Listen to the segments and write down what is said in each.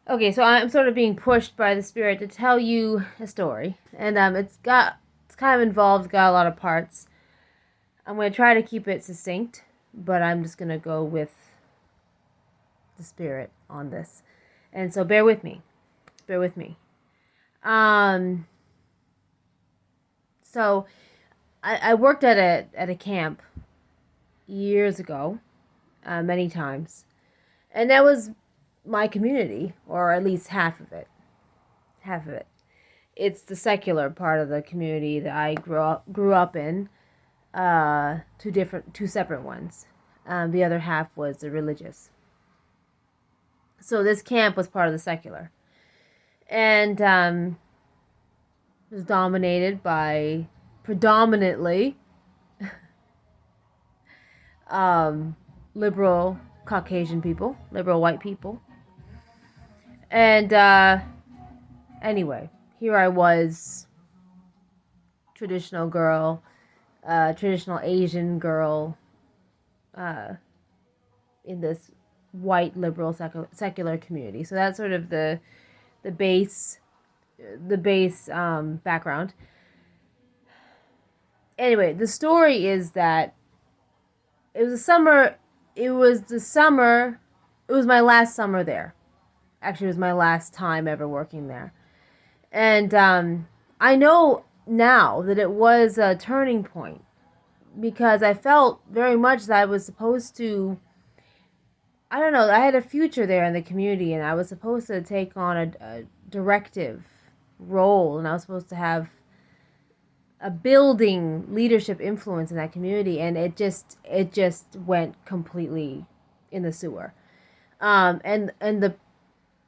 Okay, so I'm sort of being pushed by the spirit to tell you a story, and it's kind of involved, got a lot of parts. I'm gonna try to keep it succinct, but I'm just gonna go with the spirit on this, and so bear with me, bear with me. Um, so I worked at a camp years ago, many times, and that was my community, or at least half of it, half of it. It's the secular part of the community that I grew up in. Two separate ones. The other half was the religious. So this camp was part of the secular, and was dominated by predominantly um, liberal Caucasian people, liberal white people, and anyway, here I was, traditional girl, traditional Asian girl, uh, in this white liberal secular community. So that's sort of the base background. Anyway, the story is that it was a summer. It was the summer. It was my last summer there. Actually, it was my last time ever working there, and I know now that it was a turning point because I felt very much that I was supposed to. I don't know. I had a future there in the community, and I was supposed to take on a directive role, and I was supposed to have a building leadership influence in that community, and it just went completely in the sewer. And the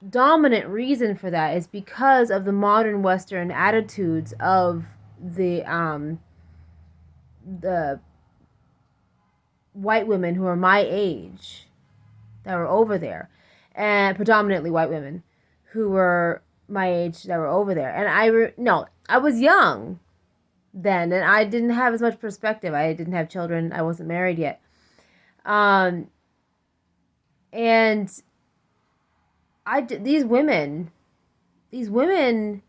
dominant reason for that is because of the modern Western attitudes of the white women who are my age that were over there, and predominantly white women who were my age that were over there. And no, I was young then, and I didn't have as much perspective. I didn't have children. I wasn't married yet. Um, and these women, these women,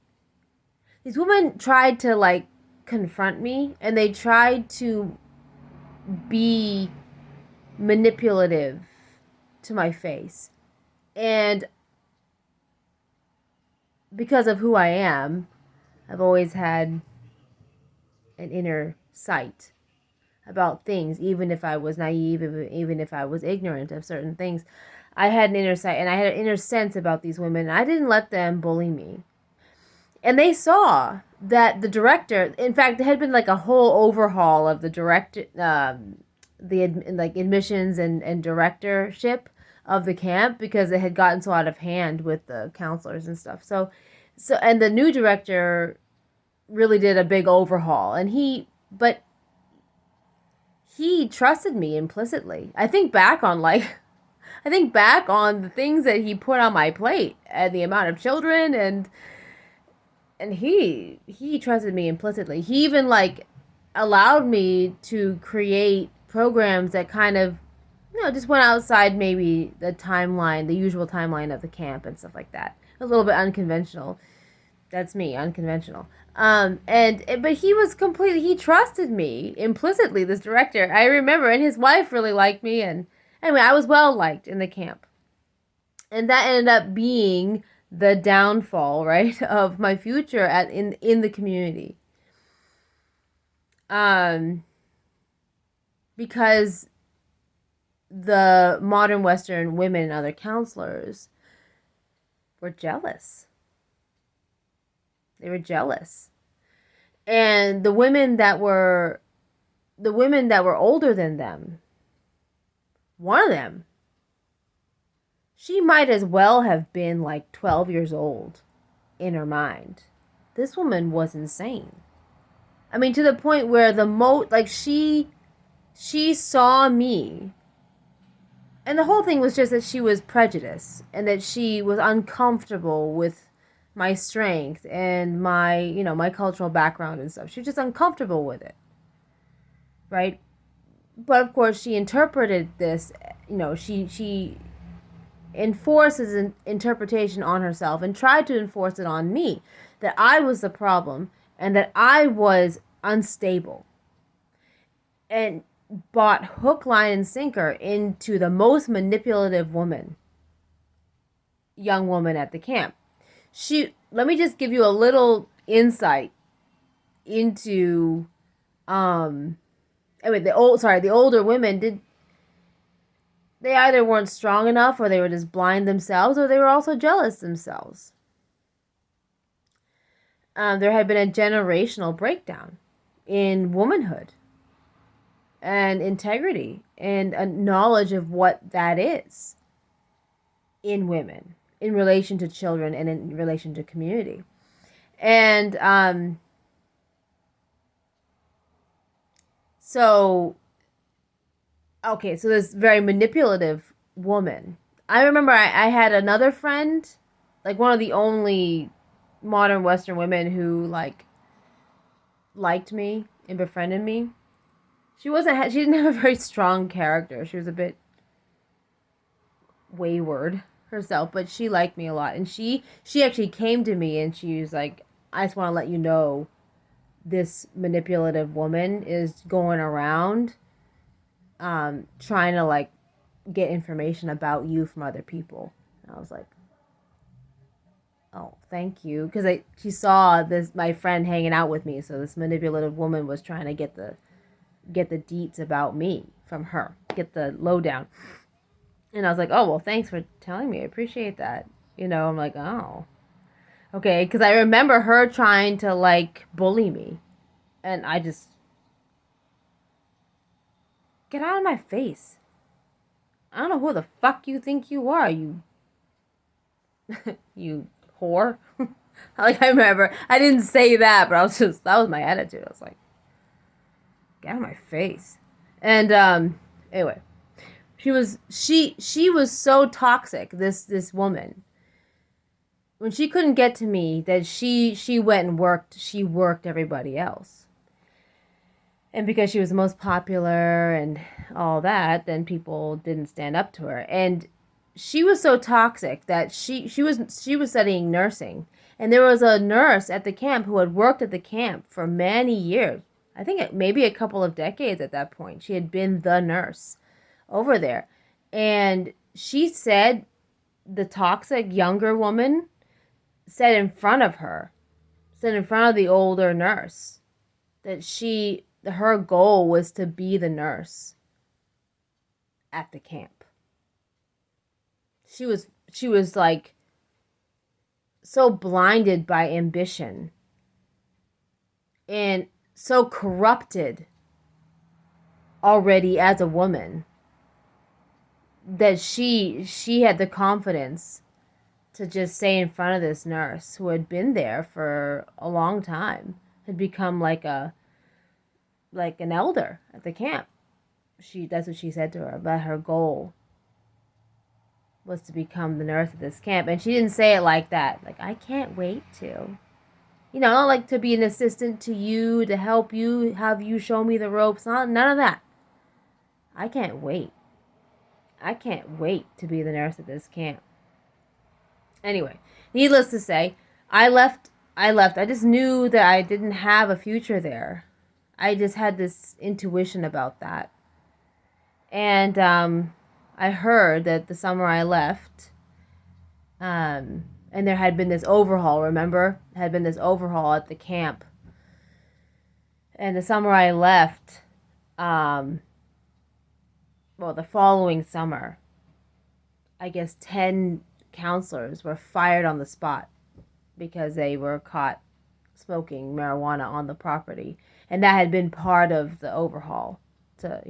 these women tried to like confront me, and they tried to be manipulative to my face. And because of who I am, I've always had an inner sight about things, even if I was naive, even if I was ignorant of certain things. I had an inner sight and I had an inner sense about these women, and I didn't let them bully me. And they saw that the director, in fact, there had been like a whole overhaul of the director, like admissions and directorship of the camp because it had gotten so out of hand with the counselors and stuff. And the new director really did a big overhaul, and but he trusted me implicitly. I think back on the things that he put on my plate and the amount of children, and he trusted me implicitly. He even like allowed me to create programs that kind of, just went outside maybe the timeline, the usual timeline of the camp and stuff like that. A little bit unconventional. That's me, unconventional. But he trusted me implicitly, this director. I remember, and his wife really liked me, and anyway, I was well liked in the camp. And that ended up being the downfall, right, of my future in the community. Um because the modern Western women and other counselors were jealous. They were jealous. And the women that were older than them, one of them, she might as well have been like 12 years old in her mind. This woman was insane. I mean, to the point where she saw me, and the whole thing was just that she was prejudiced and that she was uncomfortable with my strength and my cultural background and stuff. She was just uncomfortable with it, right? But of course, she interpreted this. She enforce his interpretation on herself and tried to enforce it on me, that I was the problem and that I was unstable, and bought hook, line, and sinker into the most manipulative young woman at the camp. Let me just give you a little insight into, the older women did, they either weren't strong enough, or they were just blind themselves, or they were also jealous themselves. There had been a generational breakdown in womanhood and integrity and a knowledge of what that is in women, in relation to children, and in relation to community. And so this very manipulative woman. I remember I had another friend, like one of the only modern Western women who liked me and befriended me. She didn't have a very strong character. She was a bit wayward herself, but she liked me a lot. And she actually came to me and she was like, I just want to let you know this manipulative woman is going around trying to get information about you from other people. And I was like, oh, thank you, because she saw my friend hanging out with me, so this manipulative woman was trying to get the deets about me from her, get the lowdown. And I was like, oh, well, thanks for telling me, I appreciate that. I'm like, oh, okay, because I remember her trying to bully me, and I just, get out of my face. I don't know who the fuck you think you are, you you whore. I remember, I didn't say that, but that was my attitude. I was like, get out of my face. And anyway, she was so toxic, this woman. When she couldn't get to me, that she went and worked everybody else. And because she was the most popular and all that, then people didn't stand up to her. And she was so toxic that she was studying nursing. And there was a nurse at the camp who had worked at the camp for many years. I think maybe a couple of decades at that point. She had been the nurse over there. And she said, the toxic younger woman said in front of the older nurse, that her goal was to be the nurse at the camp. She was like so blinded by ambition and so corrupted already as a woman that she had the confidence to just say in front of this nurse who had been there for a long time, had become like an elder at the camp. That's what she said to her, about her goal was to become the nurse at this camp. And she didn't say it like that. Like, I can't wait to. Not like to be an assistant to you, to help you, have you show me the ropes. None of that. I can't wait. I can't wait to be the nurse at this camp. Anyway, needless to say, I left. I just knew that I didn't have a future there. I just had this intuition about that. And I heard that the summer I left, and there had been this overhaul, remember? There had been this overhaul at the camp. And the summer I left, the following summer, I guess 10 counselors were fired on the spot because they were caught smoking marijuana on the property. And that had been part of the overhaul, to,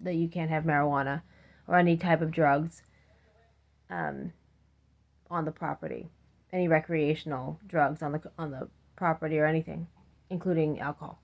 that you can't have marijuana or any type of drugs on the property, any recreational drugs on the property or anything, including alcohol.